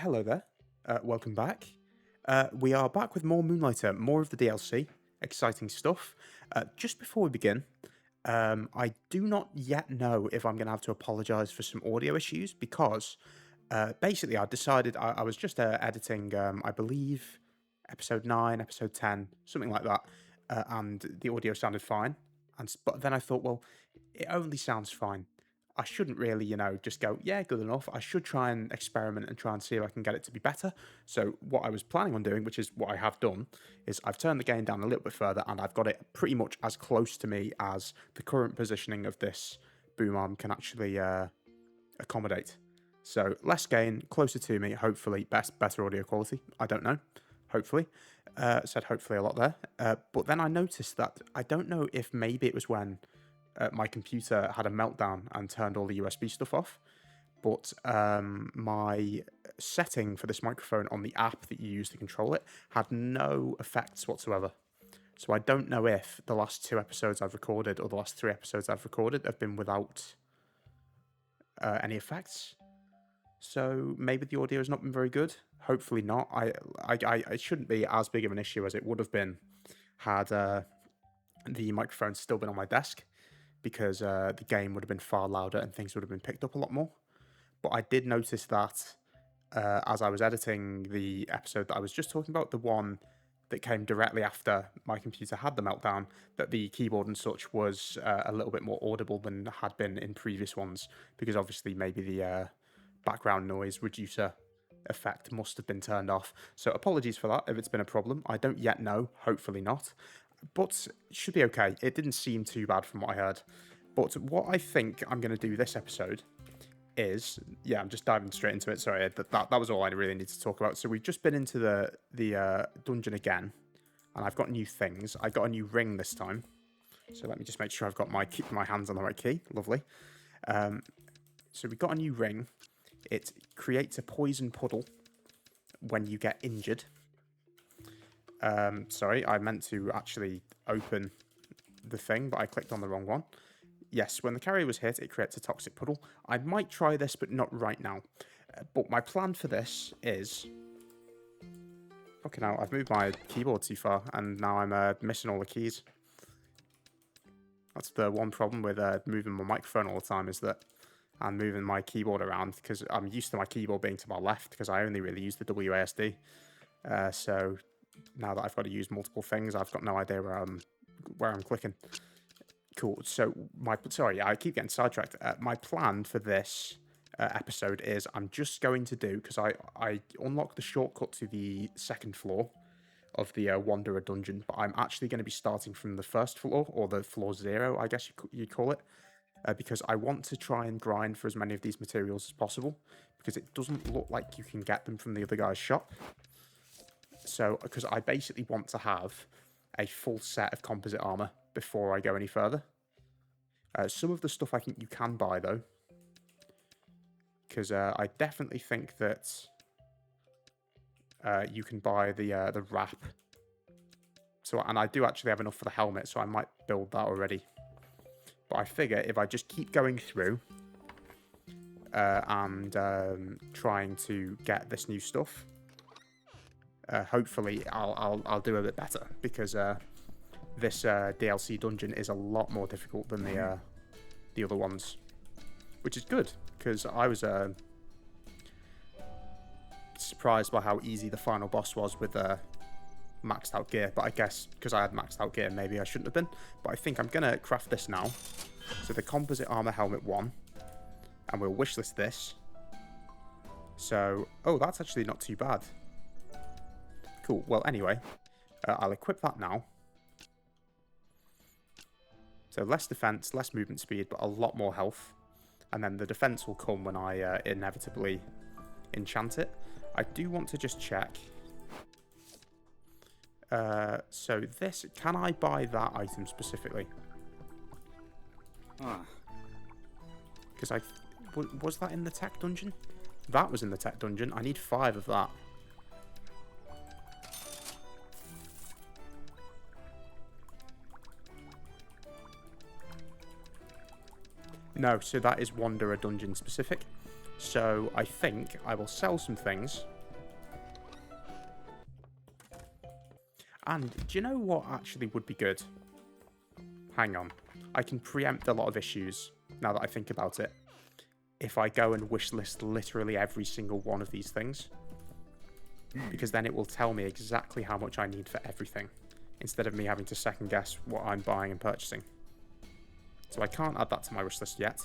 Hello there. Welcome back. We are back with more Moonlighter, more of the DLC. Exciting stuff. Just before we begin, I do not yet know if I'm going to have to apologise for some audio issues because basically I decided I was just editing, I believe, episode 9, episode 10, something like that, and the audio sounded fine. But then I thought, well, it only sounds fine. I shouldn't really, just go, yeah, good enough. I should try and experiment and try and see if I can get it to be better. So what I was planning on doing, which is what I have done, is I've turned the gain down a little bit further and I've got it pretty much as close to me as the current positioning of this boom arm can actually accommodate. So less gain, closer to me, hopefully better audio quality. I don't know. Hopefully. Said hopefully a lot there. But then I noticed that I don't know if maybe it was when my computer had a meltdown and turned all the USB stuff off. But my setting for this microphone on the app that you use to control it had no effects whatsoever. So I don't know if the last 2 episodes I've recorded or the last 3 episodes I've recorded have been without any effects. So maybe the audio has not been very good. Hopefully not. It shouldn't be as big of an issue as it would have been had the microphone still been on my desk, because the game would have been far louder and things would have been picked up a lot more. But I did notice that as I was editing the episode that I was just talking about, the one that came directly after my computer had the meltdown, that the keyboard and such was a little bit more audible than had been in previous ones, because obviously maybe the background noise reducer effect must have been turned off. So apologies for that if it's been a problem. I don't yet know, hopefully not. But it should be okay. It didn't seem too bad from what I heard. But what I think I'm going to do this episode is, yeah, I'm just diving straight into it. Sorry, that was all I really need to talk about. So we've just been into the dungeon again, and I've got new things. I got a new ring this time. So let me just make sure I've got my hands on the right key. Lovely. So we got a new ring. It creates a poison puddle when you get injured. Sorry, I meant to actually open the thing, but I clicked on the wrong one. Yes, when the carrier was hit, it creates a toxic puddle. I might try this, but not right now. But my plan for this is... Fucking hell, I've moved my keyboard too far, and now I'm missing all the keys. That's the one problem with moving my microphone all the time, is that I'm moving my keyboard around, because I'm used to my keyboard being to my left, because I only really use the WASD. So now that I've got to use multiple things, I've got no idea where I'm clicking. Cool. So sorry, I keep getting sidetracked. My plan for this episode is I'm just going to do, because I unlocked the shortcut to the second floor of the Wanderer dungeon, but I'm actually going to be starting from the first floor, or the floor 0, I guess you'd call it, because I want to try and grind for as many of these materials as possible, because it doesn't look like you can get them from the other guy's shop. So, because I basically want to have a full set of composite armor before I go any further. Some of the stuff I think you can buy, though, because I definitely think that you can buy the wrap. So, and I do actually have enough for the helmet, so I might build that already. But I figure if I just keep going through and trying to get this new stuff, hopefully I'll do a bit better, because this DLC dungeon is a lot more difficult than the other ones, which is good, because I was surprised by how easy the final boss was with maxed out gear. But I guess because I had maxed out gear, maybe I shouldn't have been. But I think I'm gonna craft this now. So the composite armor helmet 1, and we'll wishlist this. So, oh, that's actually not too bad. Cool. Well, anyway, I'll equip that now. So less defense, less movement speed, but a lot more health. And then the defense will come when I inevitably enchant it. I do want to just check. So this, can I buy that item specifically? Because was that in the tech dungeon? That was in the tech dungeon. I need 5 of that. No, so that is Wanderer dungeon specific. So I think I will sell some things. And do you know what actually would be good? Hang on. I can preempt a lot of issues now that I think about it. If I go and wish list literally every single one of these things. Because then it will tell me exactly how much I need for everything. Instead of me having to second guess what I'm buying and purchasing. So I can't add that to my wish list yet.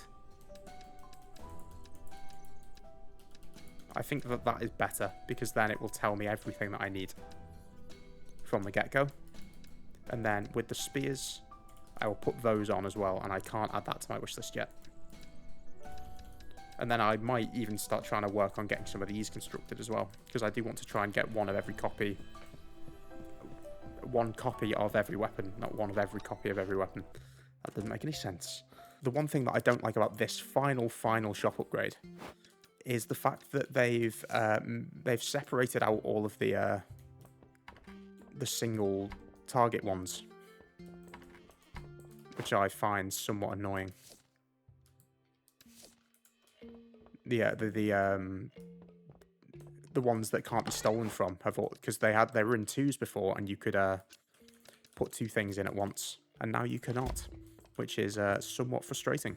I think that that is better, because then it will tell me everything that I need from the get-go. And then with the spears, I will put those on as well, and I can't add that to my wish list yet. And then I might even start trying to work on getting some of these constructed as well, because I do want to try and get one of every copy. One copy of every weapon, not one of every copy of every weapon. That doesn't make any sense. The one thing that I don't like about this final shop upgrade is the fact that they've separated out all of the single target ones, which I find somewhat annoying. The ones that can't be stolen from have all, because they were in twos before, and you could put two things in at once, and now you cannot, which is somewhat frustrating.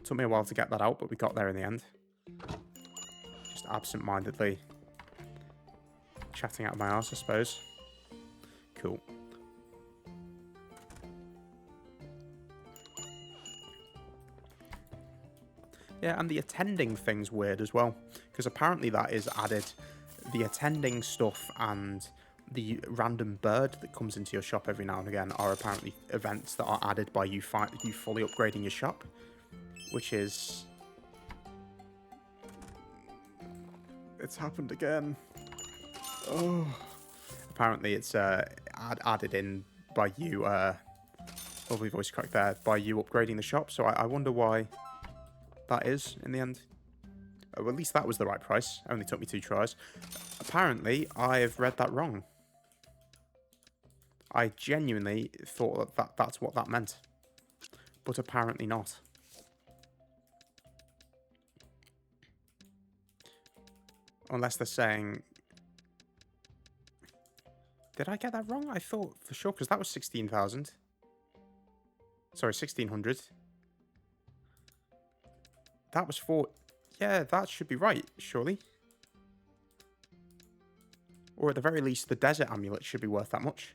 Took me a while to get that out, but we got there in the end. Just absent-mindedly chatting out of my arse, I suppose. Cool. Yeah, and the attending thing's weird as well, because apparently that is added. The attending stuff and the random bird that comes into your shop every now and again are apparently events that are added by you fully upgrading your shop, which is... It's happened again. Oh. Apparently it's added in by you, lovely voice crack there, by you upgrading the shop, so I wonder why that is in the end. Well, at least that was the right price. Only took me 2 tries. Apparently, I've read that wrong. I genuinely thought that that's what that meant. But apparently not. Unless they're saying... Did I get that wrong? I thought for sure, because that was 16,000. Sorry, 1,600. That was for... Yeah, that should be right, surely. Or at the very least, the desert amulet should be worth that much.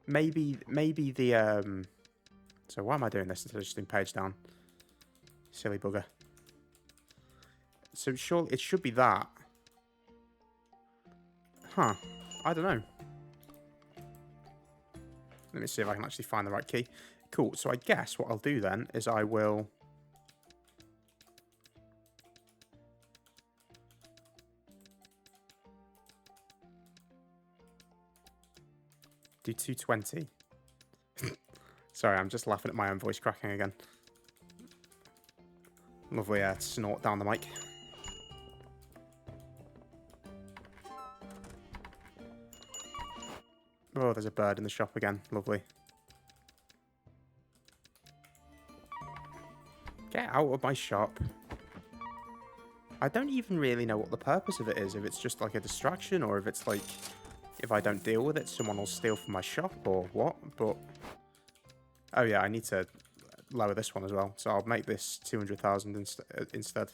Maybe the... So why am I doing this instead of just doing page down? Silly bugger. So surely it should be that. Huh. I don't know. Let me see if I can actually find the right key. Cool. So I guess what I'll do then is I will... do 220. Sorry, I'm just laughing at my own voice cracking again. Lovely snort down the mic. Oh, there's a bird in the shop again. Lovely. Get out of my shop. I don't even really know what the purpose of it is. If it's just like a distraction, or if it's like, if I don't deal with it, someone will steal from my shop, or what. But, oh yeah, I need to lower this one as well. So I'll make this 200,000 instead.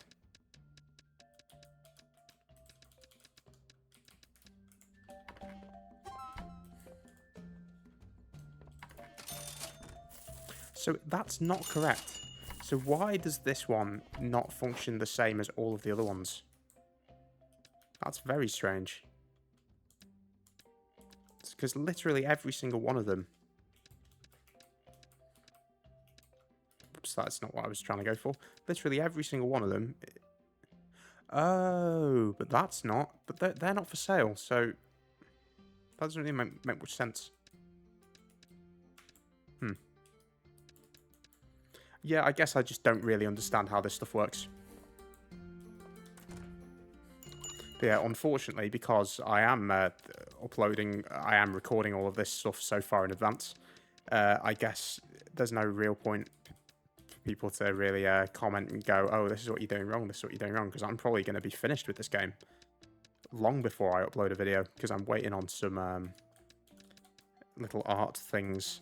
So that's not correct. So why does this one not function the same as all of the other ones? That's very strange. It's because literally every single one of them... Oops, that's not what I was trying to go for. Literally every single one of them... Oh, but that's not. But they're not for sale, so... That doesn't really make much sense. Yeah, I guess I just don't really understand how this stuff works. But yeah, unfortunately, because I am recording all of this stuff so far in advance, I guess there's no real point people to really comment and go, oh, this is what you're doing wrong, this is what you're doing wrong, because I'm probably going to be finished with this game long before I upload a video, because I'm waiting on some little art things,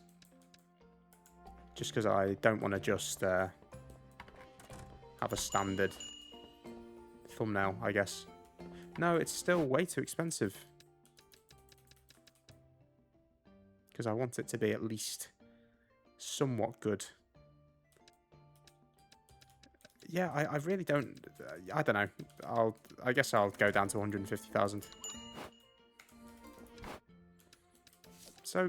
just because I don't want to just have a standard thumbnail, I guess. No, it's still way too expensive, because I want it to be at least somewhat good. Yeah, I really don't. I don't know. I guess I'll go down to 150,000. So,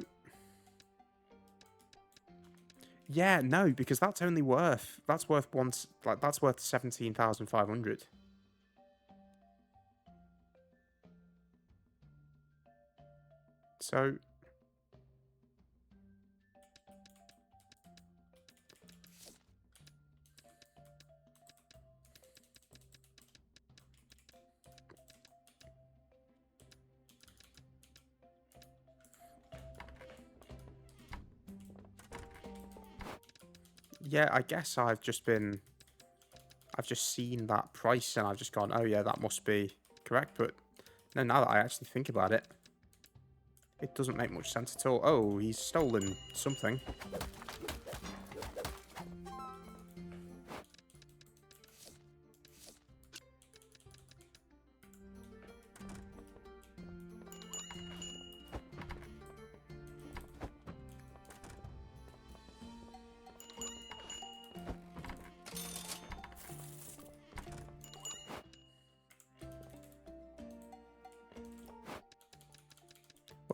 yeah, no, because that's only worth that's worth 17,500. So. Yeah, I guess I've just seen that price and I've just gone, oh yeah, that must be correct. But no, now that I actually think about it, it doesn't make much sense at all. Oh, he's stolen something.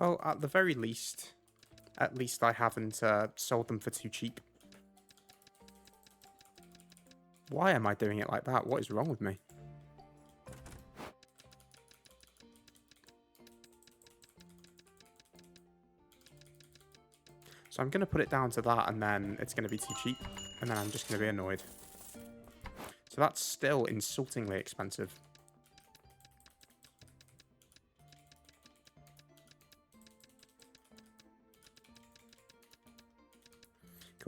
Well, at the very least, I haven't sold them for too cheap. Why am I doing it like that? What is wrong with me? So I'm going to put it down to that, and then it's going to be too cheap, and then I'm just going to be annoyed. So that's still insultingly expensive.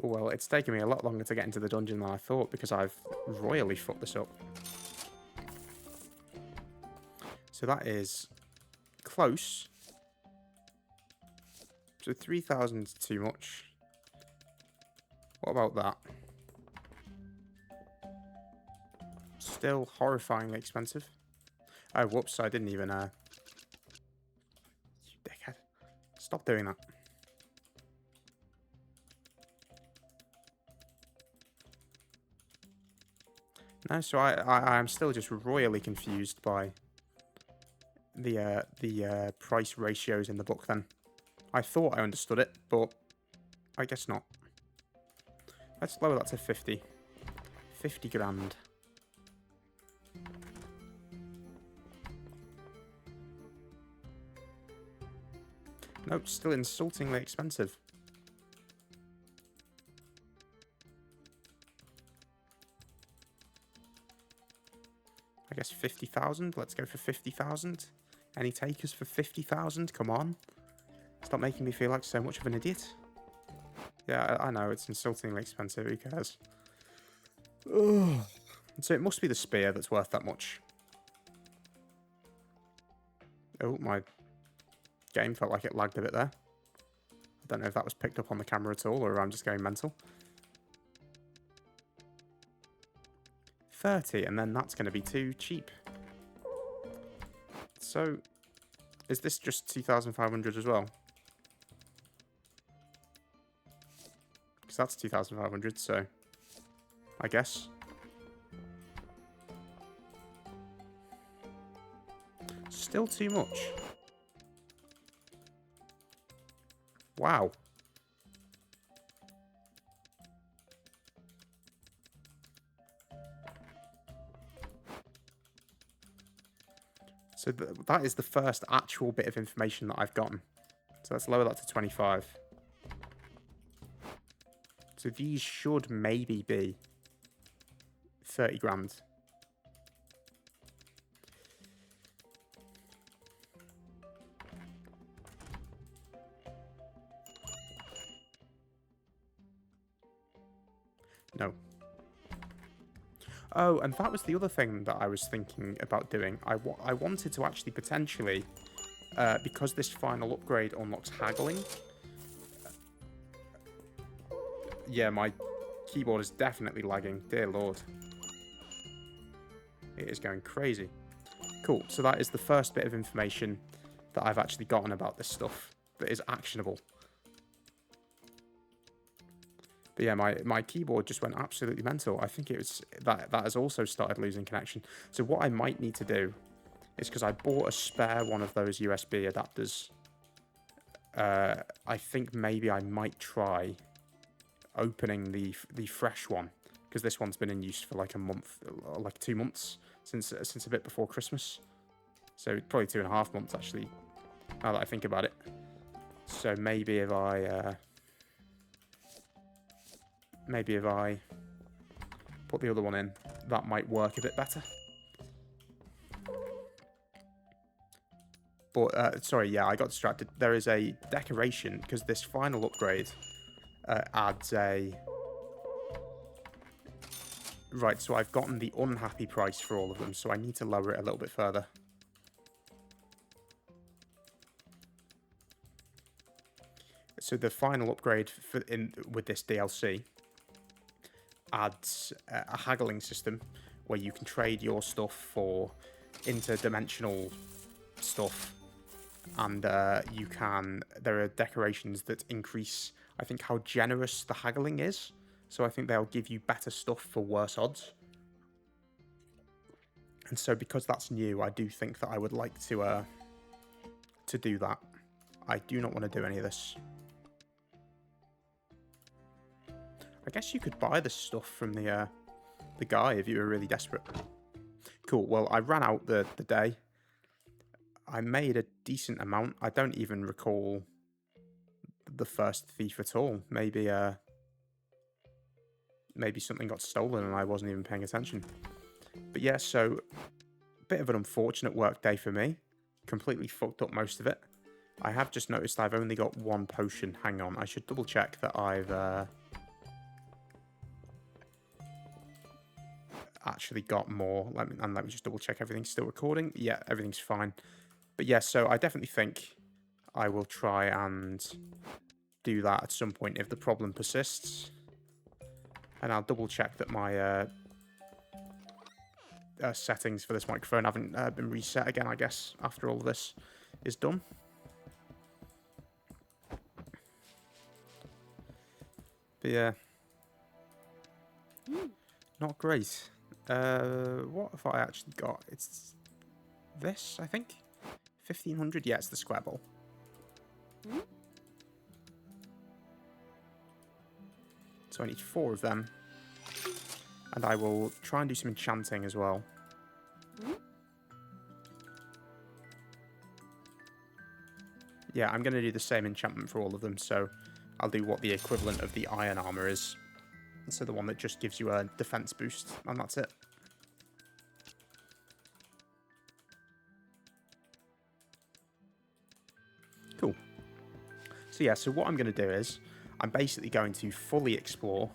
Cool, well, it's taken me a lot longer to get into the dungeon than I thought, because I've royally fucked this up. So that is close. So 3,000 is too much. What about that? Still horrifyingly expensive. Oh, whoops, I didn't even, You dickhead. Stop doing that. No, so I'm still just royally confused by the price ratios in the book then. I thought I understood it, but I guess not. Let's lower that to 50. 50 grand. Nope, still insultingly expensive. I guess 50,000. Let's go for 50,000. Any takers for 50,000? Come on. Stop making me feel like so much of an idiot. Yeah, I know, it's insultingly expensive. Who cares? Ugh. So it must be the spear that's worth that much. Oh, my game felt like it lagged a bit there. I don't know if that was picked up on the camera at all, or I'm just going mental. 30, and then that's going to be too cheap. So, is this just 2,500 as well? Because that's 2,500, so I guess. Still too much. Wow. So that is the first actual bit of information that I've gotten. So let's lower that to 25. So these should maybe be 30 grand. No. Oh, and that was the other thing that I was thinking about doing. I wanted to actually potentially, because this final upgrade unlocks haggling. Yeah, my keyboard is definitely lagging. Dear Lord. It is going crazy. Cool, so that is the first bit of information that I've actually gotten about this stuff that is actionable. But yeah, my keyboard just went absolutely mental. I think it was that has also started losing connection. So what I might need to do is, because I bought a spare one of those USB adapters, I think maybe I might try opening the fresh one, because this one's been in use for like a month, like 2 months since a bit before Christmas. So probably 2.5 months actually, now that I think about it. So maybe if I put the other one in, that might work a bit better. But, sorry, yeah, I got distracted. There is a decoration, because this final upgrade adds a... Right, so I've gotten the unhappy price for all of them, so I need to lower it a little bit further. So the final upgrade with this DLC adds a haggling system where you can trade your stuff for interdimensional stuff, and there are decorations that increase, I think, how generous the haggling is. So I think they'll give you better stuff for worse odds. And so because that's new, I do think that I would like to do that. I do not want to do any of this. I guess you could buy this stuff from the guy if you were really desperate. Cool. Well, I ran out the day. I made a decent amount. I don't even recall the first thief at all. Maybe something got stolen and I wasn't even paying attention. But yeah, so a bit of an unfortunate work day for me. Completely fucked up most of it. I have just noticed I've only got 1 potion. Hang on, I should double check that I've actually got more. Let me just double check everything's still recording. Yeah, everything's fine. But yeah, so I definitely think I will try and do that at some point if the problem persists. And I'll double check that my settings for this microphone haven't been reset again, I guess, after all of this is done. But yeah, not great. What have I actually got? It's this, I think. 1500. Yeah, it's the square ball. So I need 4 of them, and I will try and do some enchanting as well. Yeah, I'm going to do the same enchantment for all of them, so I'll do what the equivalent of the iron armor is. So the one that just gives you a defense boost, and that's it. Cool. So yeah, so what I'm going to do is, I'm basically going to fully explore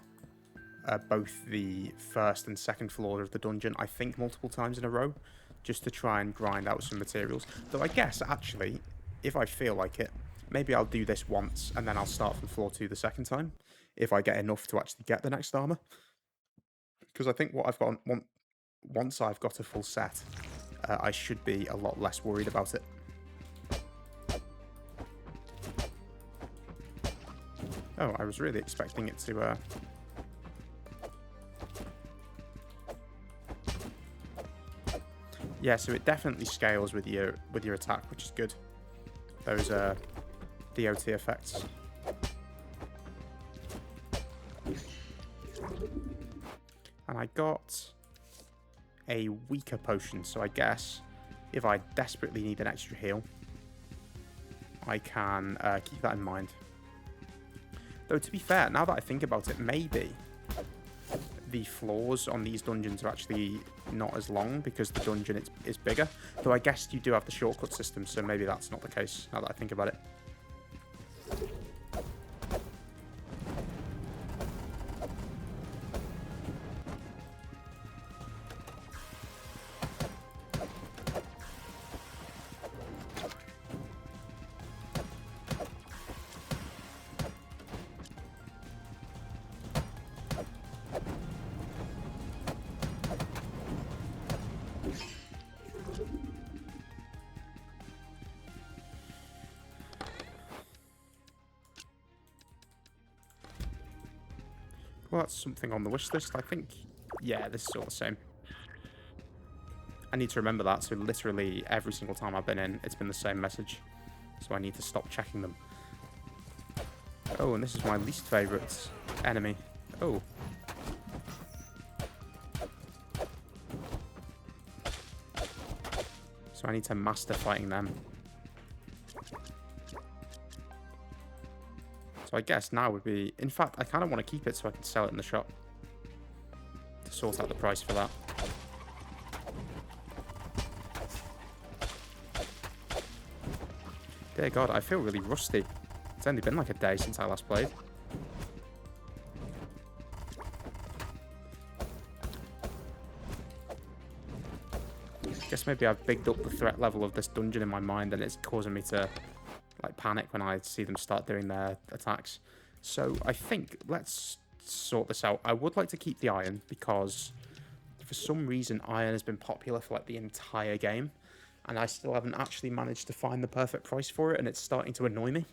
both the first and second floor of the dungeon, I think multiple times in a row, just to try and grind out some materials. Though I guess, actually, if I feel like it, maybe I'll do this once, and then I'll start from floor 2 the second time, if I get enough to actually get the next armor. Because I think what I've got, once I've got a full set, I should be a lot less worried about it. Oh, I was really expecting it to... Yeah, so it definitely scales with your attack, which is good. Those DOT effects. And I got a weaker potion, so I guess if I desperately need an extra heal, I can keep that in mind. Though, to be fair, now that I think about it, maybe the floors on these dungeons are actually not as long because the dungeon is bigger. Though I guess you do have the shortcut system, so maybe that's not the case, now that I think about it. Well, that's something on the wish list, I think. Yeah, this is all the same. I need to remember that, so literally every single time I've been in, it's been the same message. So I need to stop checking them. Oh, and this is my least favourite enemy. Oh. So I need to master fighting them. So I guess now would be... In fact, I kind of want to keep it so I can sell it in the shop. To sort out the price for that. Dear God, I feel really rusty. It's only been like a day since I last played. Guess maybe I've bigged up the threat level of this dungeon in my mind and it's causing me to like panic when I see them start doing their attacks. So I think let's sort this out. I would like to keep the iron because for some reason iron has been popular for like the entire game and I still haven't actually managed to find the perfect price for it and it's starting to annoy me.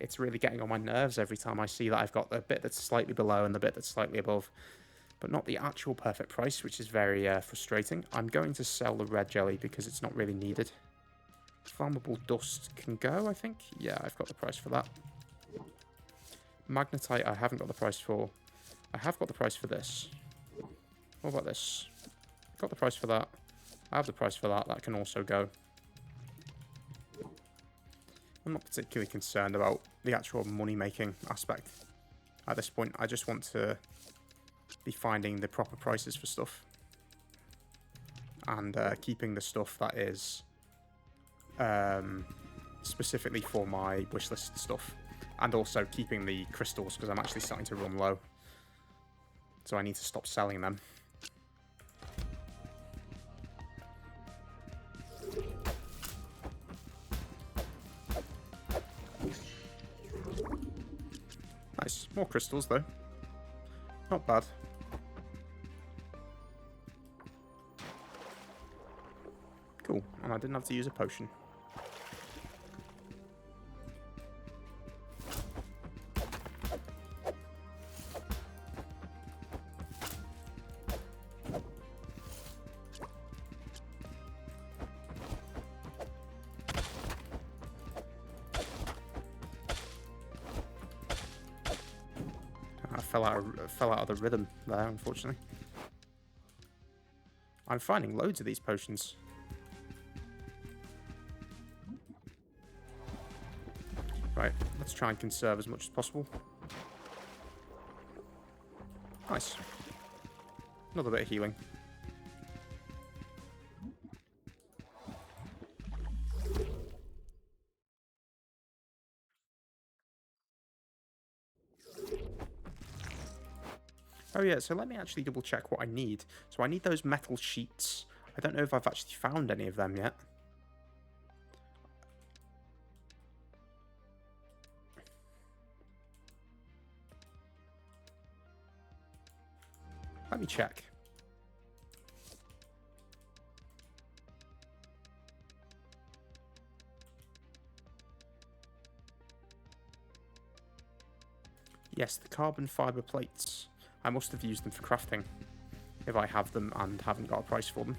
It's really getting on my nerves every time I see that I've got the bit that's slightly below and the bit that's slightly above, but not the actual perfect price, which is very frustrating. I'm going to sell the red jelly because it's not really needed. Flammable dust can go, I think. Yeah, I've got the price for that. Magnetite, I haven't got the price for. I have got the price for this. What about this? Got the price for that. I have the price for that. That can also go. I'm not particularly concerned about the actual money-making aspect at this point. I just want to be finding the proper prices for stuff. And keeping the stuff that is specifically for my wishlist stuff. And also keeping the crystals, because I'm actually starting to run low. So I need to stop selling them. Nice. More crystals, though. Not bad. Cool. And I didn't have to use a potion. Fell out of the rhythm there, unfortunately. I'm finding loads of these potions. Right, let's try and conserve as much as possible. Nice. Another bit of healing. Oh yeah, so let me actually double check what I need. So I need those metal sheets. I don't know if I've actually found any of them yet. Let me check. Yes, the carbon fibre plates. I must have used them for crafting, if I have them and haven't got a price for them.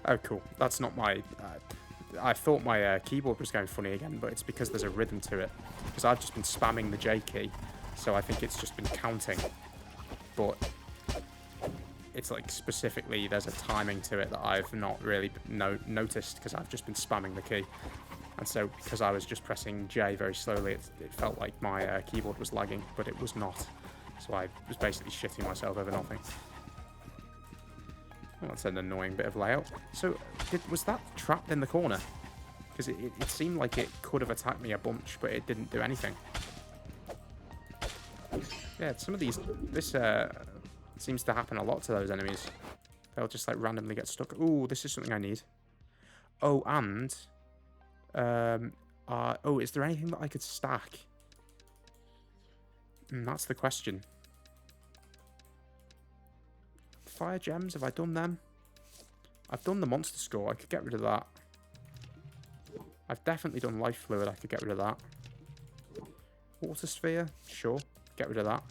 Oh, cool. That's not my... I thought my keyboard was going funny again, but it's because there's a rhythm to it. Because I've just been spamming the J key, so I think it's just been counting. But it's like specifically there's a timing to it that I've not really noticed because I've just been spamming the key. And so because I was just pressing J very slowly, it felt like my keyboard was lagging, but it was not. So I was basically shitting myself over nothing. Well, that's an annoying bit of layout. So, was that trapped in the corner? Because it seemed like it could have attacked me a bunch, but it didn't do anything. Yeah, some of these... This seems to happen a lot to those enemies. They'll just like randomly get stuck. Ooh, this is something I need. Oh, and oh, is there anything that I could stack? That's the question. Fire gems, have I done them? I've done the monster score, I could get rid of that. I've definitely done life fluid, I could get rid of that. Water sphere, sure, get rid of that.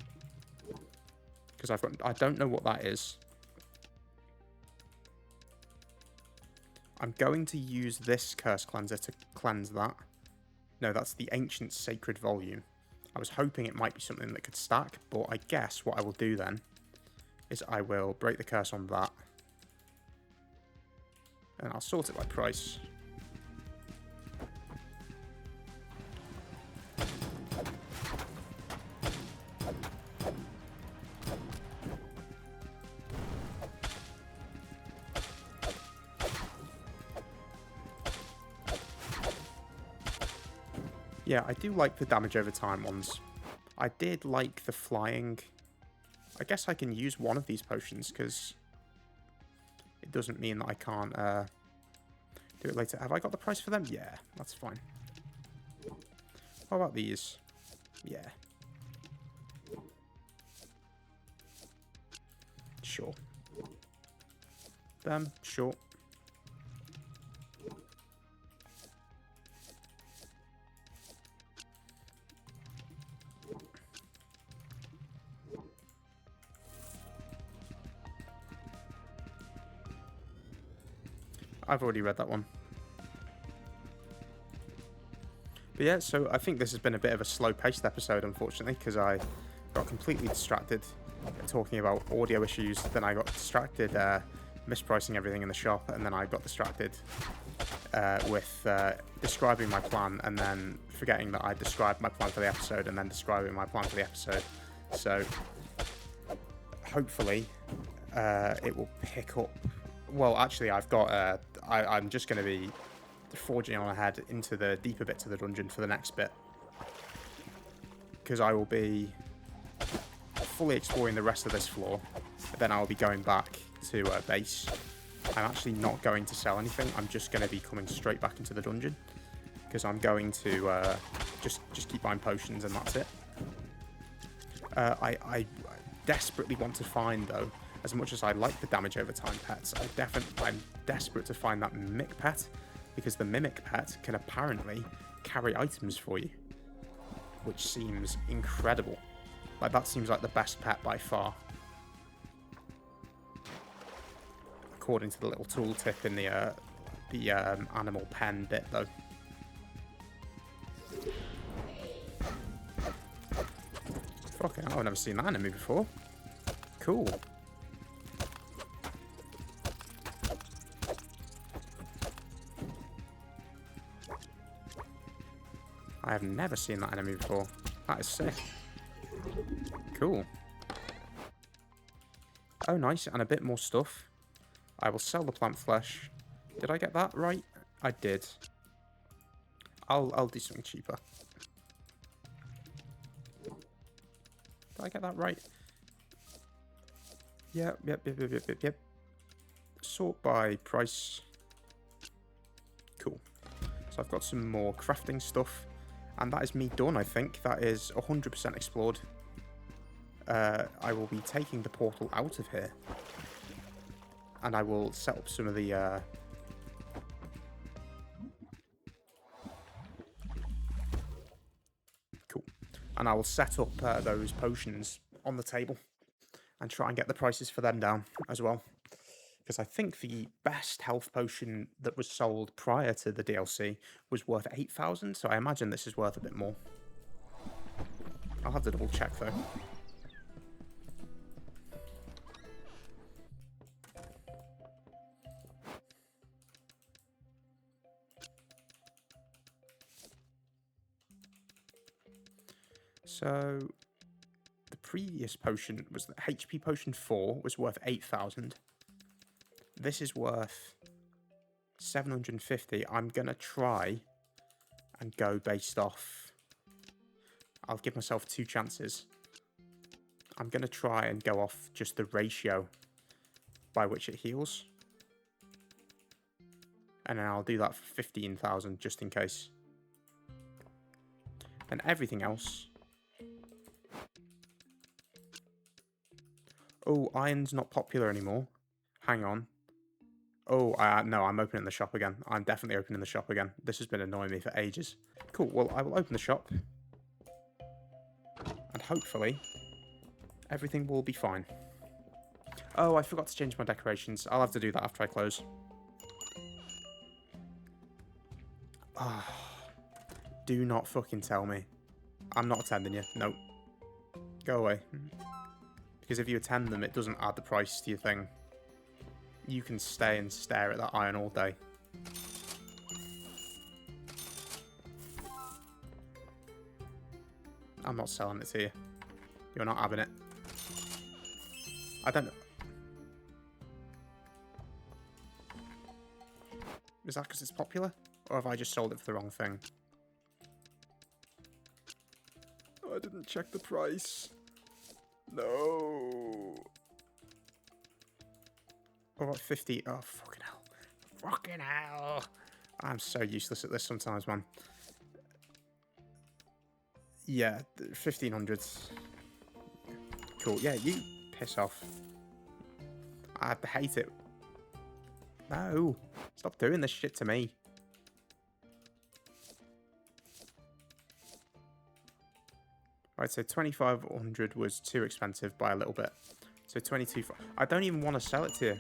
Because I don't know what that is. I'm going to use this curse cleanser to cleanse that. No, that's the ancient sacred volume. I was hoping it might be something that could stack, but I guess what I will do then is I will break the curse on that. And I'll sort it by price. Yeah, I do like the damage over time ones. I did like the flying. I guess I can use one of these potions because it doesn't mean that I can't do it later. Have I got the price for them? Yeah, that's fine. What about these? Yeah. Sure. Them, sure. I've already read that one. But yeah, so I think this has been a bit of a slow-paced episode, unfortunately, because I got completely distracted talking about audio issues. Then I got distracted mispricing everything in the shop, and then I got distracted with describing my plan, and then forgetting that I described my plan for the episode, and then describing my plan for the episode. So hopefully it will pick up. Well, actually, I've got. I'm just going to be forging on ahead into the deeper bits of the dungeon for the next bit, because I will be fully exploring the rest of this floor. Then I'll be going back to base. I'm actually not going to sell anything. I'm just going to be coming straight back into the dungeon, because I'm going to just keep buying potions, and that's it. I desperately want to find, though, as much as I like the damage over time pets, I'm desperate to find that mimic pet, because the mimic pet can apparently carry items for you, which seems incredible. Like, that seems like the best pet by far, according to the little tooltip in the animal pen bit, though. Fucking hell, I've never seen that enemy before. Cool. I have never seen that enemy before. That is sick. Cool. Oh, nice. And a bit more stuff. I will sell the plant flesh. Did I get that right? I did. I'll do something cheaper. Did I get that right? Yep. Sort by price. Cool. So I've got some more crafting stuff. And that is me done, I think. That is 100% explored. I will be taking the portal out of here. And I will set up some of the... Cool. And I will set up those potions on the table. And try and get the prices for them down as well. Because I think the best health potion that was sold prior to the DLC was worth 8,000, so I imagine this is worth a bit more. I'll have to double check though. So the previous potion was the HP potion 4 was worth 8,000. This is worth 750. I'm going to try and go based off... I'll give myself 2 chances. I'm going to try and go off just the ratio by which it heals. And then I'll do that for 15,000 just in case. And everything else. Oh, iron's not popular anymore. Hang on. Oh, no, I'm opening the shop again. I'm definitely opening the shop again. This has been annoying me for ages. Cool, well, I will open the shop. And hopefully, everything will be fine. Oh, I forgot to change my decorations. I'll have to do that after I close. Ah, do not fucking tell me. I'm not attending you. Nope. Go away. Because if you attend them, it doesn't add the price to your thing. You can stay and stare at that iron all day. I'm not selling it to you. You're not having it. I don't know. Is that because it's popular? Or have I just sold it for the wrong thing? Oh, I didn't check the price. No. Oh, what, 50? Oh, fucking hell. Fucking hell. I'm so useless at this sometimes, man. Yeah, 1500. Cool. Yeah, you piss off. I hate it. No. Stop doing this shit to me. Right, so 2,500 was too expensive by a little bit. So 22. I don't even want to sell it to you.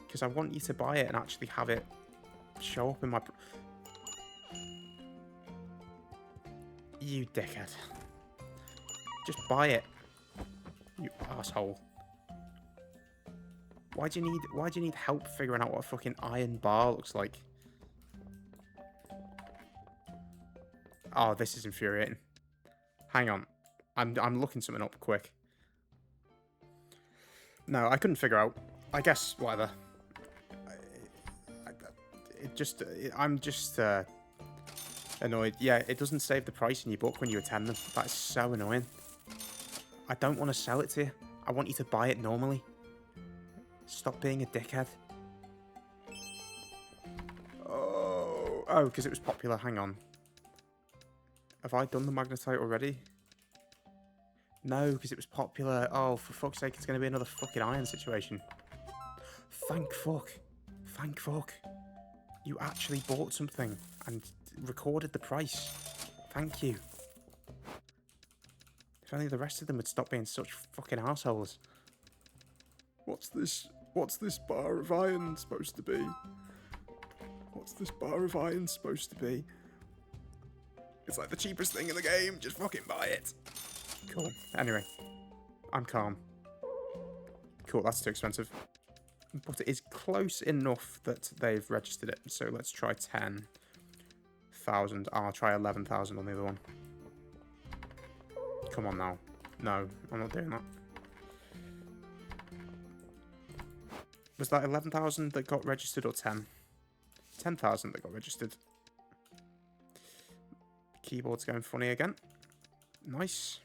Because I want you to buy it and actually have it show up in my... You dickhead. Just buy it. You asshole. Why do you need help figuring out what a fucking iron bar looks like? Oh, this is infuriating. Hang on. I'm looking something up quick. No, I couldn't figure out. I guess whatever. I'm just annoyed. Yeah, it doesn't save the price in your book when you attend them. That's so annoying. I don't want to sell it to you. I want you to buy it normally. Stop being a dickhead. Oh, because it was popular. Hang on. Have I done the magnetite already? No, because it was popular. Oh, for fuck's sake, it's going to be another fucking iron situation. Thank fuck. Thank fuck. You actually bought something and recorded the price. Thank you. If only the rest of them would stop being such fucking assholes. What's this bar of iron supposed to be? What's this bar of iron supposed to be? It's like the cheapest thing in the game. Just fucking buy it. Cool. Anyway, I'm calm. Cool, that's too expensive. But it is close enough that they've registered it. So let's try 10,000. I'll try 11,000 on the other one. Come on now. No, I'm not doing that. Was that 11,000 that got registered or 10? 10,000 that got registered. Keyboard's going funny again. Nice.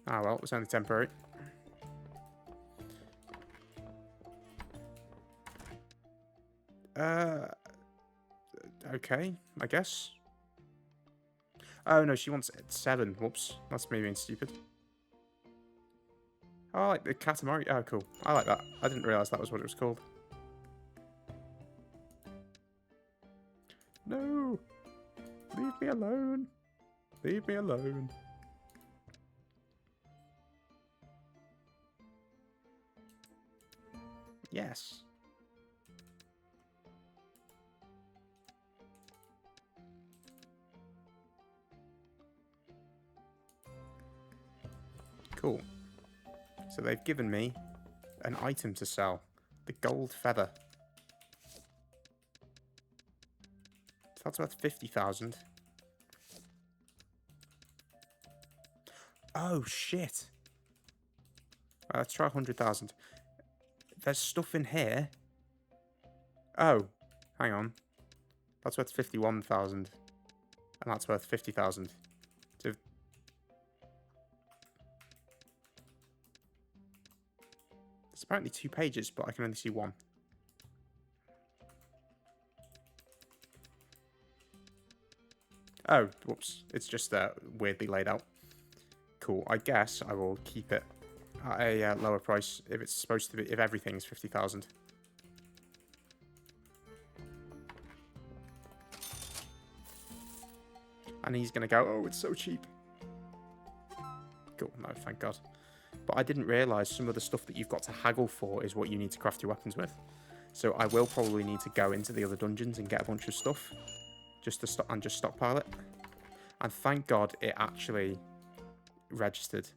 Ah, well, it was only temporary. Okay, I guess. Oh, no, she wants 7. Whoops. That's me being stupid. Oh, I like the Katamari. Oh, cool. I like that. I didn't realise that was what it was called. No! Leave me alone. Leave me alone. Yes. Cool. So they've given me an item to sell. The gold feather. That's worth 50,000. Oh, shit. Right, let's try 100,000. There's stuff in here. Oh, hang on. That's worth 51,000. And that's worth 50,000. So apparently 2 pages, but I can only see 1. Oh, whoops. It's just weirdly laid out. Cool. I guess I will keep it at a lower price if it's supposed to be, if everything's 50,000. And he's going to go, oh, it's so cheap. Cool. No, thank God. But I didn't realise some of the stuff that you've got to haggle for is what you need to craft your weapons with. So I will probably need to go into the other dungeons and get a bunch of stuff. Just to just stockpile it. And thank God it actually registered.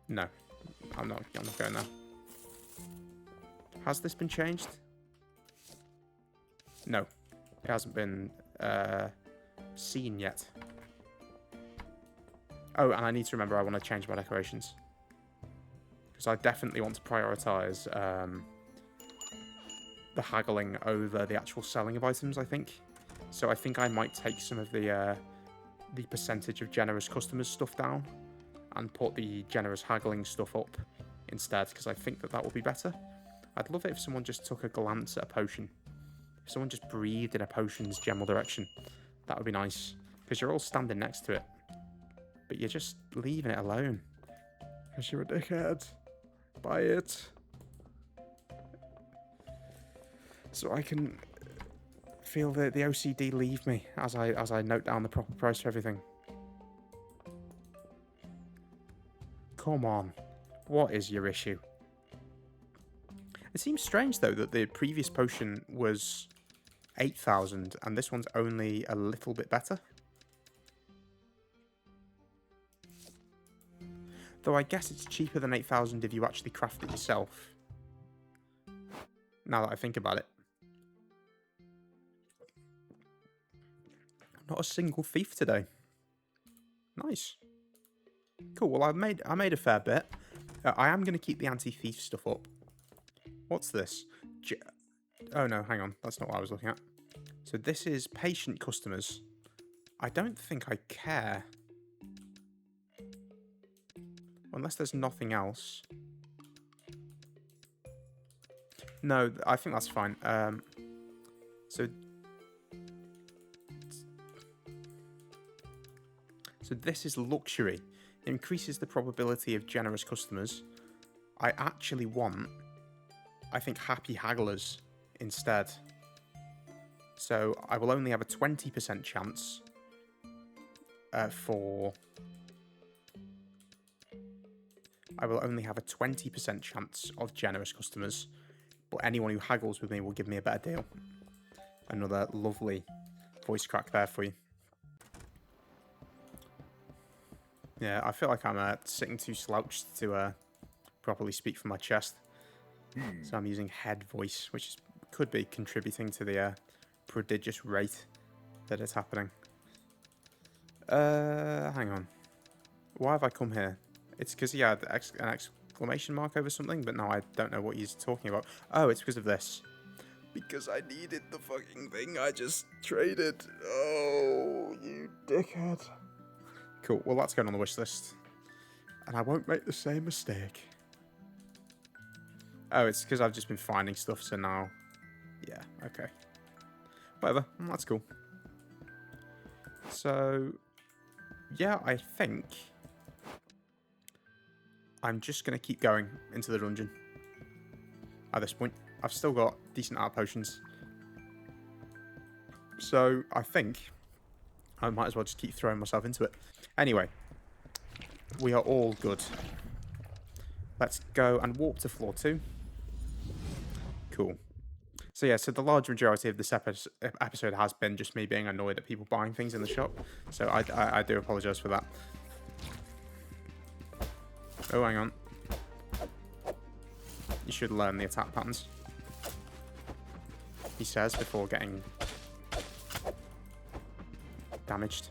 No. I'm not going there. Has this been changed? No. It hasn't been seen yet. Oh, and I need to remember I want to change my decorations. Because I definitely want to prioritise the haggling over the actual selling of items, I think. So I think I might take some of the percentage of generous customers stuff down and put the generous haggling stuff up instead, because I think that that will be better. I'd love it if someone just took a glance at a potion. If someone just breathed in a potion's general direction, that would be nice. Because you're all standing next to it, but you're just leaving it alone. Because you're a dickhead. Buy it. So I can feel the OCD leave me as I note down the proper price for everything. Come on. What is your issue? It seems strange, though, that the previous potion was 8,000 and this one's only a little bit better. Though I guess it's cheaper than 8,000 if you actually craft it yourself. Now that I think about it. Not a single thief today. Nice. Cool, well I made a fair bit. I am going to keep the anti-thief stuff up. What's this? Oh no, hang on. That's not what I was looking at. So this is patient customers. I don't think I care. Unless there's nothing else. No, I think that's fine. So this is luxury. It increases the probability of generous customers. I actually want, I think, happy hagglers instead. So I will only have a 20% chance I will only have a 20% chance of generous customers, but anyone who haggles with me will give me a better deal. Another lovely voice crack there for you. Yeah, I feel like I'm sitting too slouched to properly speak from my chest. So I'm using head voice, which could be contributing to the prodigious rate that it's happening. Hang on. Why have I come here? It's because he had an exclamation mark over something, but no, I don't know what he's talking about. Oh, it's because of this. Because I needed the fucking thing I just traded. Oh, you dickhead. Cool, well that's going on the wish list. And I won't make the same mistake. Oh, it's because I've just been finding stuff, so now... Yeah, okay. Whatever, that's cool. So... Yeah, I think... I'm just going to keep going into the dungeon. At this point. I've still got decent art potions. So, I think... I might as well just keep throwing myself into it. Anyway. We are all good. Let's go and warp to floor 2. Cool. So yeah, so the large majority of this episode has been just me being annoyed at people buying things in the shop. So I do apologise for that. Oh, hang on. You should learn the attack patterns. He says before getting damaged.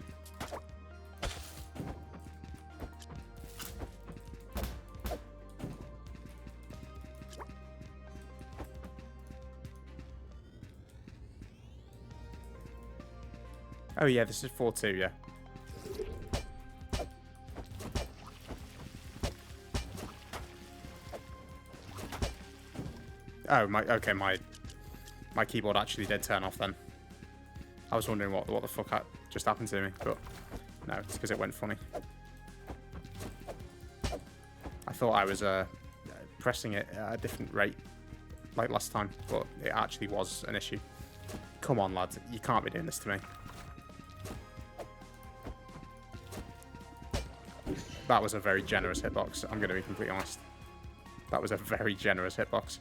Oh yeah, this is 4-2, yeah. Oh, my keyboard actually did turn off then. I was wondering what the fuck just happened to me, but no, it's because it went funny. I thought I was pressing it at a different rate like last time, but it actually was an issue. Come on, lads, you can't be doing this to me. That was a very generous hitbox, I'm going to be completely honest. That was a very generous hitbox.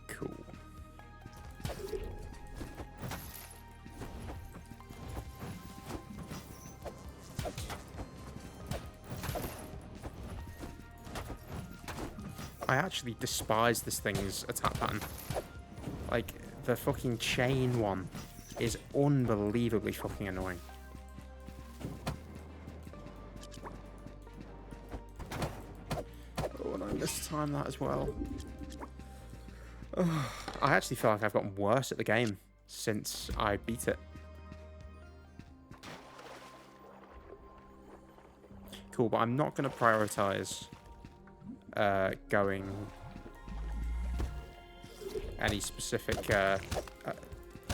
Cool. I actually despise this thing's attack pattern. Like, the fucking chain one is unbelievably fucking annoying. Oh, and I mistime that as well. Oh, I actually feel like I've gotten worse at the game since I beat it. Cool, but I'm not going to prioritize going any specific...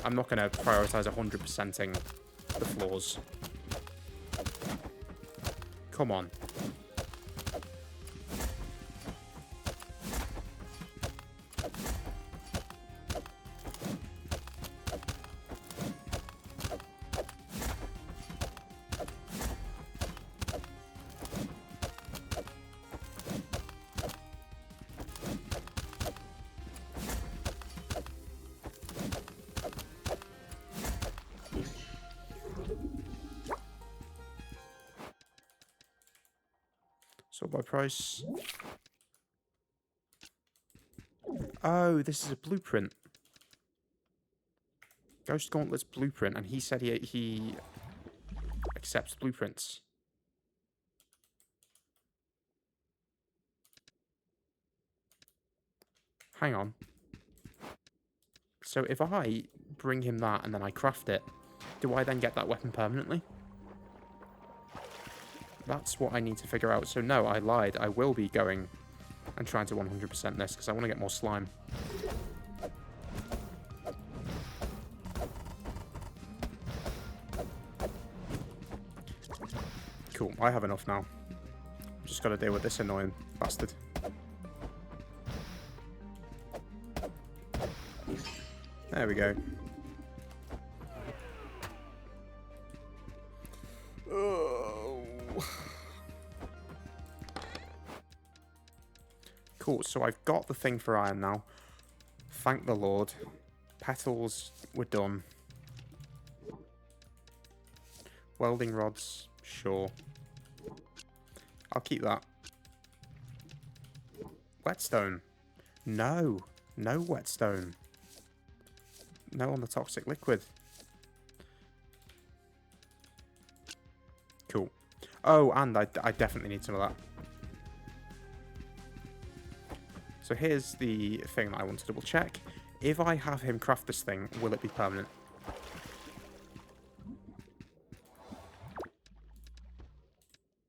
I'm not going to prioritize 100%ing the floors. Come on. So by price... Oh, this is a blueprint. Ghost Gauntlet's blueprint, and he said he accepts blueprints. Hang on. So if I bring him that and then I craft it, do I then get that weapon permanently? That's what I need to figure out. So no, I lied. I will be going and trying to 100% this because I want to get more slime. Cool, I have enough now. Just got to deal with this annoying bastard. There we go. Cool, so I've got the thing for iron now. Thank the Lord. Petals were done. Welding rods, sure. I'll keep that. Whetstone. No. No whetstone. No on the toxic liquid. Cool. Oh, and I definitely need some of that. So here's the thing that I want to double check. If I have him craft this thing, will it be permanent?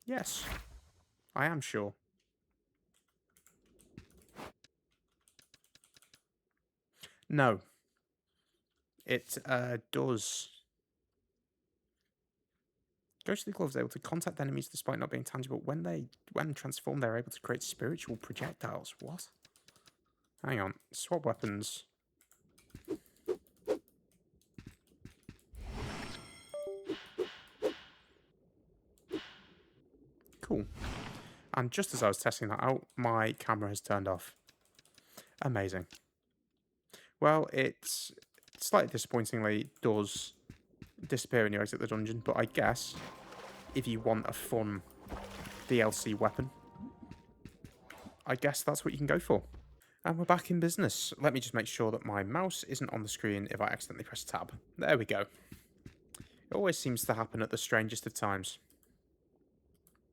Yes. I am sure. No. It does. Ghostly gloves are able to contact enemies despite not being tangible. When transformed, they're able to create spiritual projectiles. What? Hang on. Swap weapons. Cool. And just as I was testing that out, my camera has turned off. Amazing. Well, it's slightly disappointingly does disappear when you exit the dungeon, but I guess if you want a fun DLC weapon, I guess that's what you can go for. And we're back in business. Let me just make sure that my mouse isn't on the screen if I accidentally press tab. There we go. It always seems to happen at the strangest of times.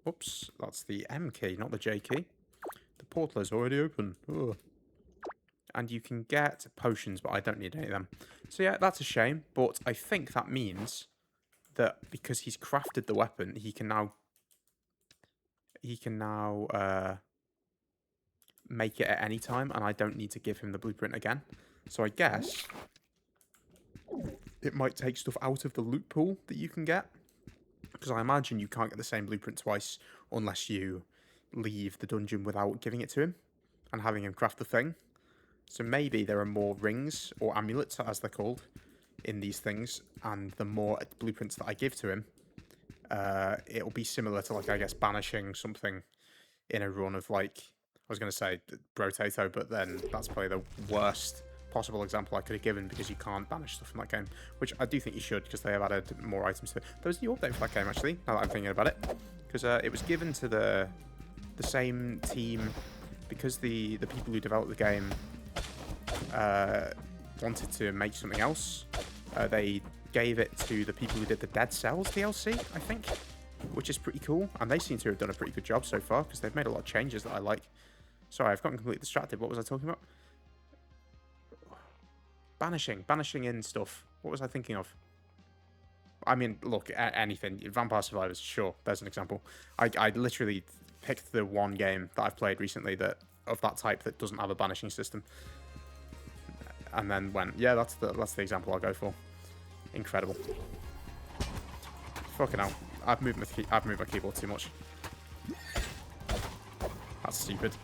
Oops, that's the M key, not the J key. The portal is already open. Ugh. And you can get potions, but I don't need any of them. So yeah, that's a shame, but I think that means that because he's crafted the weapon, he can now make it at any time, and I don't need to give him the blueprint again. So I guess it might take stuff out of the loot pool that you can get, because I imagine you can't get the same blueprint twice unless you leave the dungeon without giving it to him and having him craft the thing. So maybe there are more rings, or amulets as they're called, in these things, and the more blueprints that I give to him, it'll be similar to, like, I guess, banishing something in a run of, like, I was going to say Brotato, but then that's probably the worst possible example I could have given, because you can't banish stuff from that game, which I do think you should, because they have added more items to it. There was a new update for that game, actually, now that I'm thinking about it, because it was given to the same team, because the people who developed the game wanted to make something else. They gave it to the people who did the Dead Cells DLC, I think, which is pretty cool, and they seem to have done a pretty good job so far, because they've made a lot of changes that I like. Sorry, I've gotten completely distracted. What was I talking about? Banishing in stuff. What was I thinking of? I mean, look, anything. Vampire Survivors, sure, there's an example. I literally picked the one game that I've played recently that of that type that doesn't have a banishing system, and then went, yeah, that's the example I'll go for. Incredible. Fucking hell. I've moved my keyboard too much. That's stupid.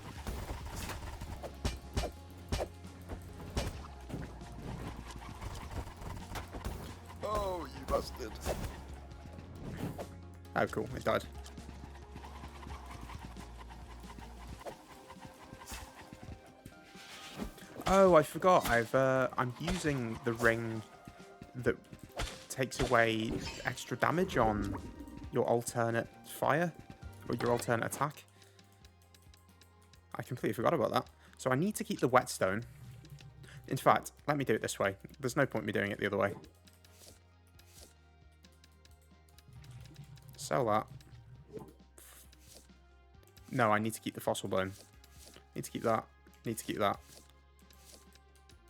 Oh, you bastard. Oh, cool. It died. Oh, I forgot. I'm using the ring that takes away extra damage on your alternate fire or your alternate attack. I completely forgot about that. So I need to keep the whetstone. In fact, let me do it this way. There's no point me doing it the other way. Sell that. No, I need to keep the fossil bone. Need to keep that. Need to keep that.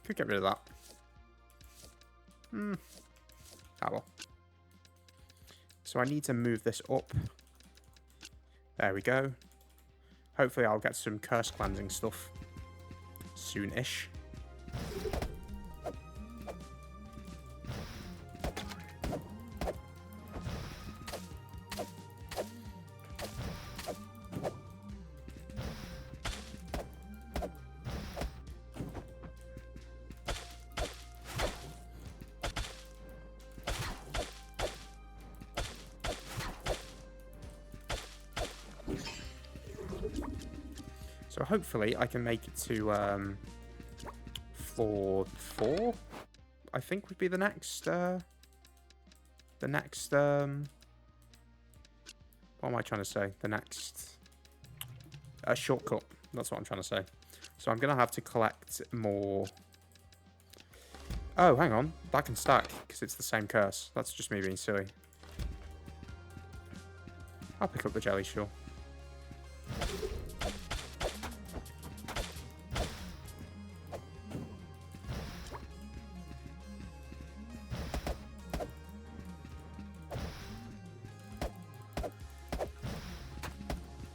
Could get rid of that. Ah well. So I need to move this up. There we go. Hopefully I'll get some curse cleansing stuff soon-ish. So hopefully I can make it to floor 4, I think would be the next, what am I trying to say? The next shortcut, that's what I'm trying to say. So I'm going to have to collect more. Oh, hang on, that can stack, because it's the same curse. That's just me being silly. I'll pick up the jelly, sure.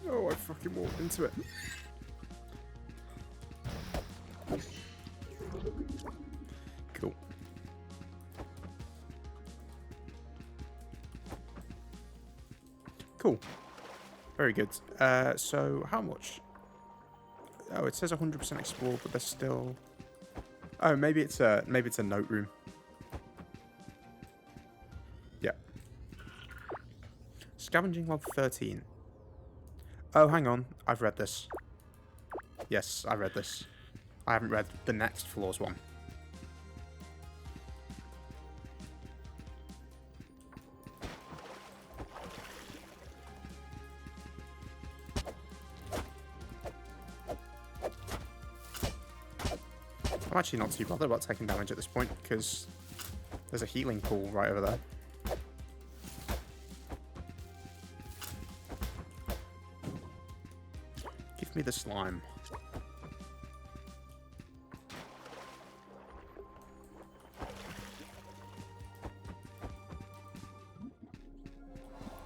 Oh, I fucking walked into it. Cool. Cool. Very good. So how much? Oh, it says 100% explored, but there's still. Oh, maybe it's a note room. Yeah. Scavenging log 13. Oh, hang on. I've read this. Yes, I read this. I haven't read the next floor's one. I'm actually not too bothered about taking damage at this point, because there's a healing pool right over there. Give me the slime.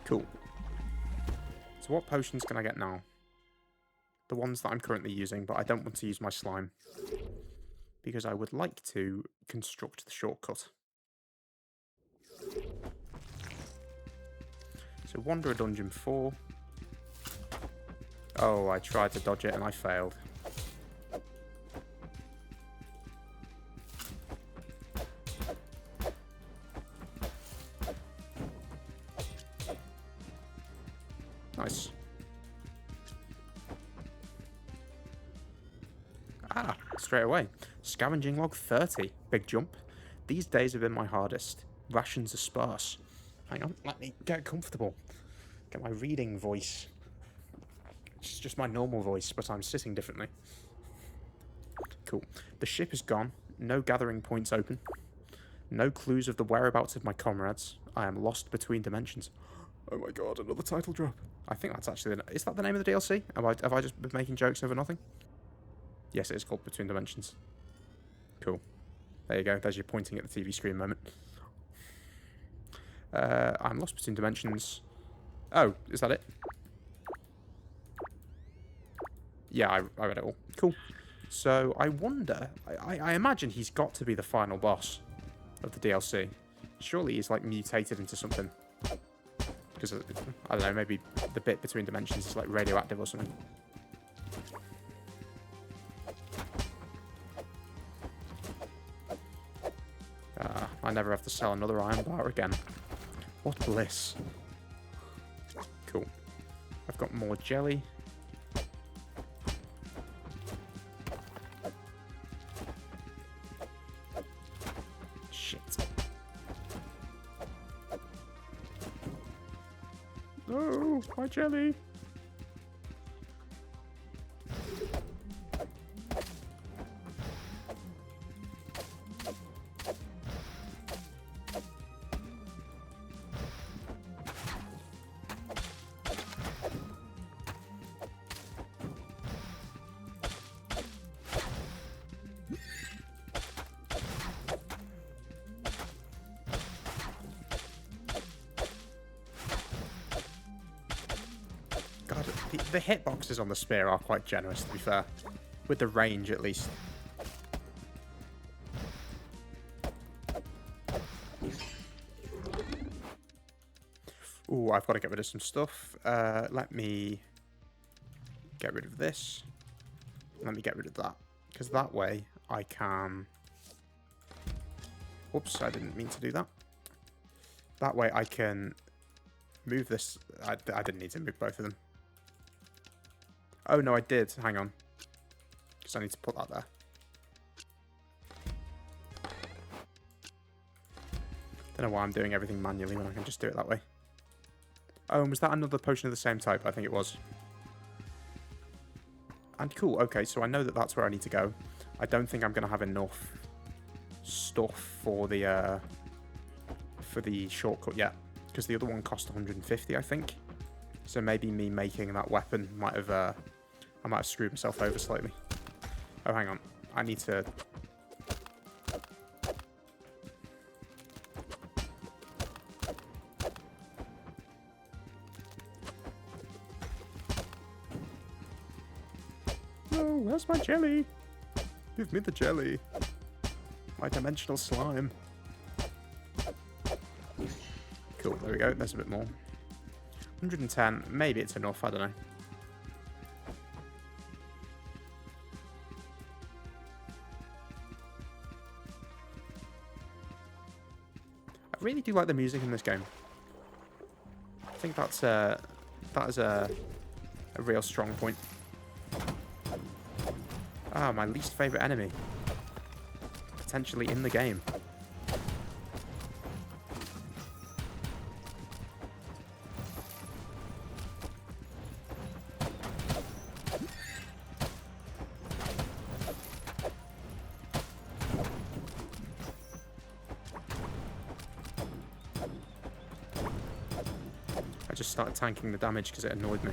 Cool. So what potions can I get now? The ones that I'm currently using, but I don't want to use my slime. Because I would like to construct the shortcut. So Wanderer Dungeon 4. Oh, I tried to dodge it and I failed. Nice. Ah, straight away. Scavenging log 30. Big jump. These days have been my hardest. Rations are sparse. Hang on, let me get comfortable. Get my reading voice. It's just my normal voice, but I'm sitting differently. Cool. The ship is gone. No gathering points open. No clues of the whereabouts of my comrades. I am lost between dimensions. Oh my god, another title drop. I think that's actually... Is that the name of the DLC? Have I just been making jokes over nothing? Yes, it is called Between Dimensions. Cool. There you go. There's your pointing at the TV screen moment. I'm lost between dimensions. Oh, is that it? Yeah, I read it all. Cool. So, I wonder... I imagine he's got to be the final boss of the DLC. Surely he's, like, mutated into something. Because, I don't know, maybe the bit between dimensions is, like, radioactive or something. I never have to sell another iron bar again. What bliss. Cool. I've got more jelly. Shit. No, my jelly. God, the hitboxes on the spear are quite generous, to be fair. With the range, at least. Ooh, I've got to get rid of some stuff. Let me get rid of this. Let me get rid of that. Because that way I can... Whoops, I didn't mean to do that. That way I can move this. I didn't need to move both of them. Oh, no, I did. Hang on. Because I need to put that there. Don't know why I'm doing everything manually when I can just do it that way. Oh, and was that another potion of the same type? I think it was. And cool, okay, so I know that that's where I need to go. I don't think I'm going to have enough stuff for the shortcut yet. Because the other one cost 150, I think. So maybe me making that weapon might have... I might have screwed myself over slightly. Oh, hang on. I need to... No, where's my jelly? Give me the jelly. My dimensional slime. Cool, there we go. There's a bit more. 110. Maybe it's enough. I don't know. I really do like the music in this game. I think that is a real strong point. Ah, my least favourite enemy. Potentially in the game. I just started tanking the damage because it annoyed me.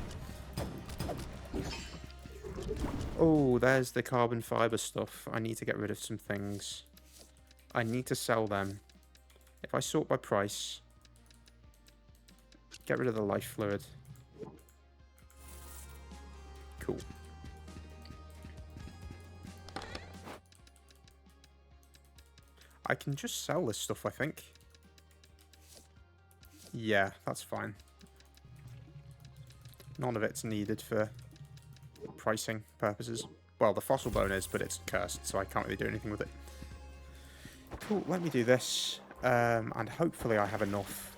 Oh, there's the carbon fiber stuff. I need to get rid of some things. I need to sell them. If I sort by price, get rid of the life fluid. Cool. I can just sell this stuff, I think. Yeah, that's fine. None of it's needed for pricing purposes. Well, the fossil bone is, but it's cursed, so I can't really do anything with it. Cool, let me do this. And hopefully I have enough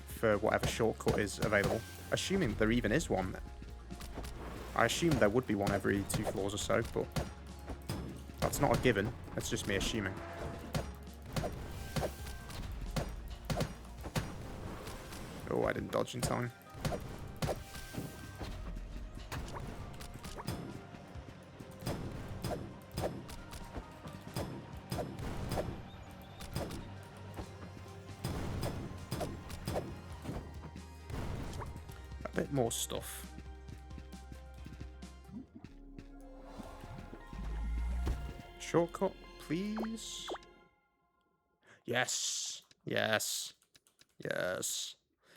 for whatever shortcut is available. Assuming there even is one. I assume there would be one every 2 floors or so, but that's not a given. That's just me assuming. Oh, I didn't dodge in time. A bit more stuff. Shortcut, please. Yes. Yes. Yes.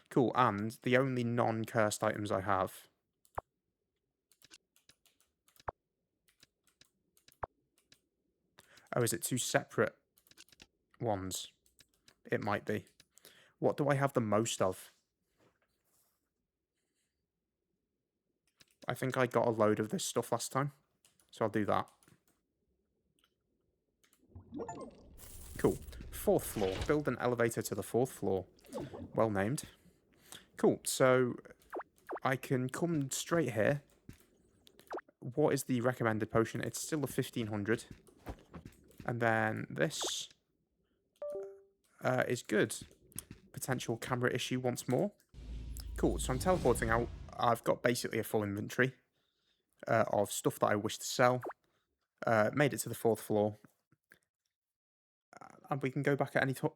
Cool, and the only non-cursed items I have. Oh, is it 2 separate ones? It might be. What do I have the most of? I think I got a load of this stuff last time, so I'll do that. Cool. 4th floor. Build an elevator to the 4th floor. Well named. Cool, so I can come straight here. What is the recommended potion? It's still a 1500. And then this is good. Potential camera issue once more. Cool, so I'm teleporting out. I've got basically a full inventory of stuff that I wish to sell. Made it to the 4th floor. And we can go back at any time.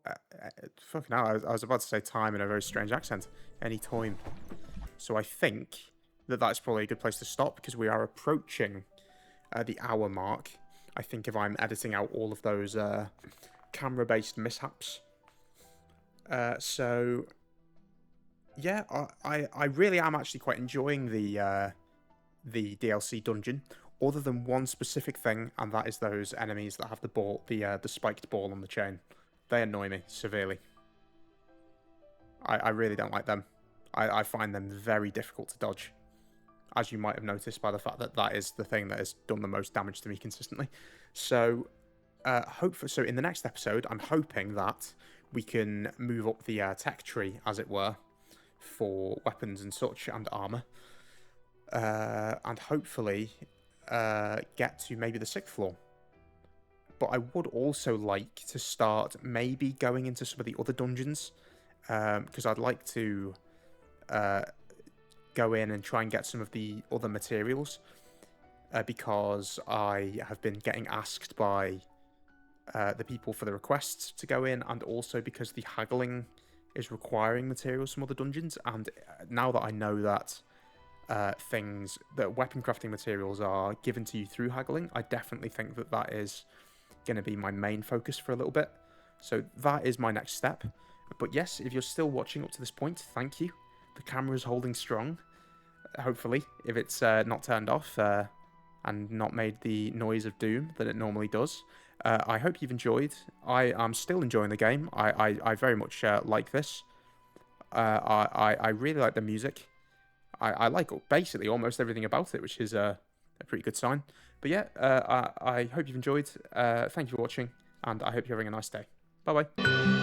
Fucking hell, I was about to say time in a very strange accent. Any time. So I think that that's probably a good place to stop because we are approaching the hour mark. I think if I'm editing out all of those camera-based mishaps. So yeah, I really am actually quite enjoying the DLC dungeon. Other than one specific thing, and that is those enemies that have the ball, the spiked ball on the chain. They annoy me severely. I really don't like them. I find them very difficult to dodge, as you might have noticed by the fact that that is the thing that has done the most damage to me consistently. So, so in the next episode, I'm hoping that we can move up the tech tree, as it were, for weapons and such, and armor. And hopefully get to maybe the 6th floor. But I would also like to start maybe going into some of the other dungeons, because I'd like to go in and try and get some of the other materials, because I have been getting asked by the people for the requests to go in, and also because the haggling is requiring materials from other dungeons. And now that I know that that weapon crafting materials are given to you through haggling, I definitely think that that is going to be my main focus for a little bit. So that is my next step. But yes, if you're still watching up to this point, thank you. The camera is holding strong, hopefully, if it's not turned off and not made the noise of doom that it normally does. I hope you've enjoyed. I am still enjoying the game. I very much like this. I really like the music. I like basically almost everything about it, which is a pretty good sign. But yeah, I hope you've enjoyed. Thank you for watching, and I hope you're having a nice day. Bye-bye.